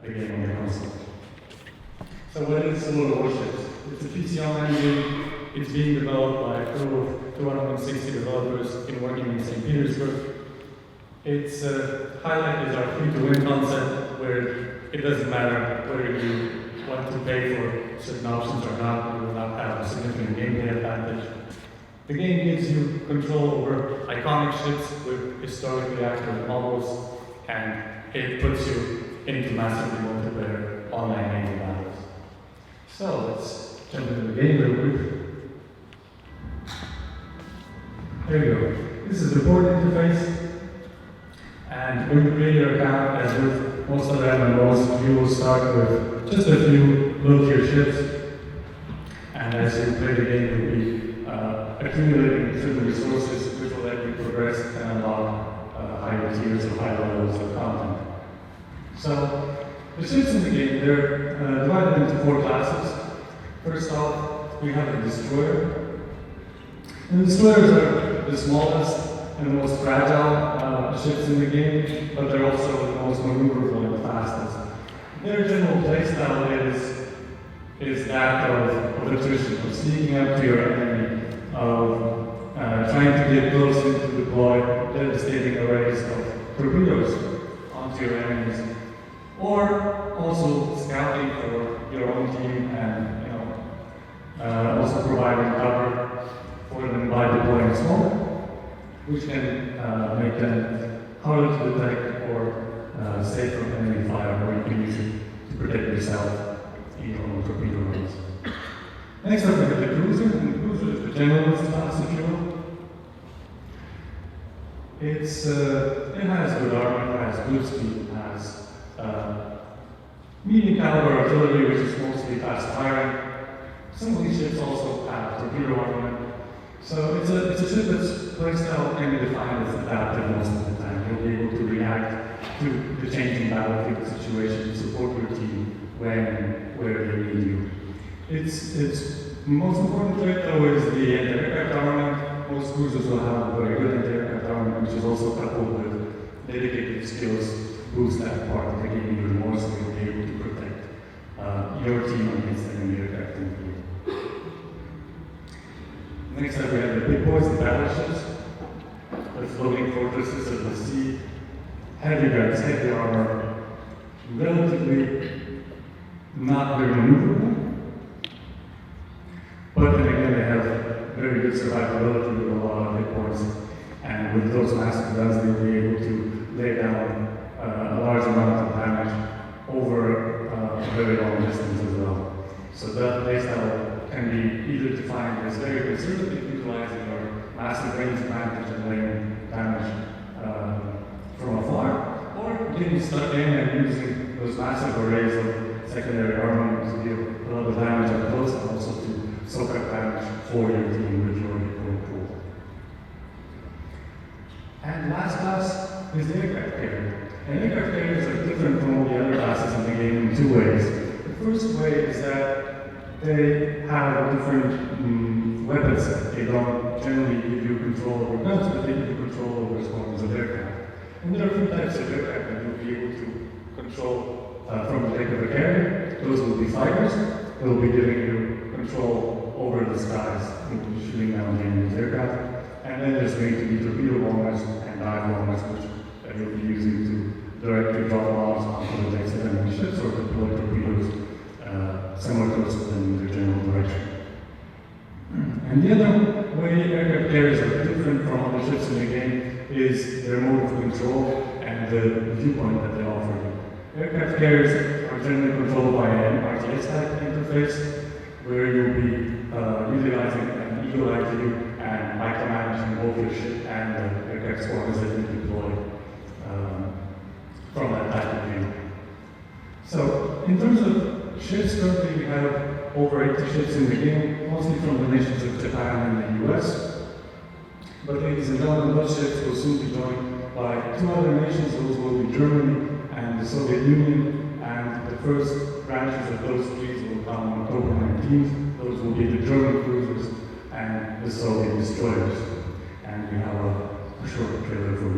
the game on the console. So what is World of Warships? It's a PC online game. It's being developed by a crew of 260 developers in Wargaming in St. Petersburg. Its highlight is our free-to-win concept, where it doesn't matter whether you want to pay for certain options or not, you will not have a significant gameplay advantage. The game gives you control over iconic ships with historically accurate models, and it puts you into massively multiplayer online naval battles. So let's jump into the game real quick. There we go. This is the port interface. And when you create your account, as with most other MMOs, you will start with just a few low-tier ships. And as you play the game, you'll be accumulating certain resources which will let you progress and unlock higher tiers or higher levels of content. So, the ships in the game, they're divided into 4 classes. First off, we have a destroyer. And destroyers are the smallest and the most fragile ships in the game, but they're also the most maneuverable and the fastest. Their general playstyle is that of attrition, of sneaking up to your enemy, of trying to get close in to deploy devastating arrays of torpedoes onto your enemies, or also scouting for your own team and also providing cover for them by deploying smoke, which can make them harder to detect or safe from enemy fire, or you can use it to protect yourself in your own torpedo rays. Next up we have the cruiser, and the cruiser is the generalist class, if you will. It has good armor, it has good speed, it has medium caliber artillery, which is mostly fast firing. Some of these ships also have torpedo armament. So it's a ship that's playstyle can be defined as adaptive most of the time. You'll be able to react to the changing battlefield situation, support your team where they need you. Its most important trait though is the anti-aircraft armament. Most cruisers will have very good anti-aircraft armament, which is also coupled with dedicated skills to boost that part of the game even more, so you'll be able to protect your team against enemy aircraft in the field. Next up we have the big boys, the battleships, the floating fortresses of the sea, heavy guns, heavy armor, relatively not very maneuverable, but then again they have very good survivability with a lot of hit points, and with those massive guns they'll be able to lay down a large amount of damage over a very long distance as well. So that playstyle can be either defined as very conservative, utilizing your massive range advantage and laying damage from afar, or getting stuck in and using those massive arrays of secondary armament to deal a lot of damage up close, and also to soak up damage for your team with your hit pool. And last class is the aircraft carrier. And aircraft carriers are different from all the other classes in the game in 2 ways. The first way is that they have a different weapon set. They don't generally give you control over guns, but they give you control over squadrons of aircraft. And there are 2 types of aircraft that you'll be able to control from the deck of a carrier. Those will be fighters. They'll be giving you control over the skies, shooting down the enemy's aircraft. And then there's going to be torpedo bombers and dive bombers, which you'll be using to directly drop bombs onto the decks of enemy ships or deploy torpedoes somewhere close to them in their general direction. And the other way aircraft carriers are different from other ships in the game is their mode of control and the viewpoint that they offer you. Aircraft carriers are generally controlled by an RTS type interface, where you'll be utilizing an eagle-eye view and micromanaging both your ship and the aircraft squadrons that you deploy from that type of view. So, in terms of ships, currently we have over 80 ships in the game, mostly from the nations of Japan and the US. But ladies and gentlemen, those ships will soon be joined by 2 other nations. Those will be Germany and the Soviet Union, and the first branches of those fleets will come on October 19th. Those will be the German cruisers and the Soviet destroyers. And we have a short trailer for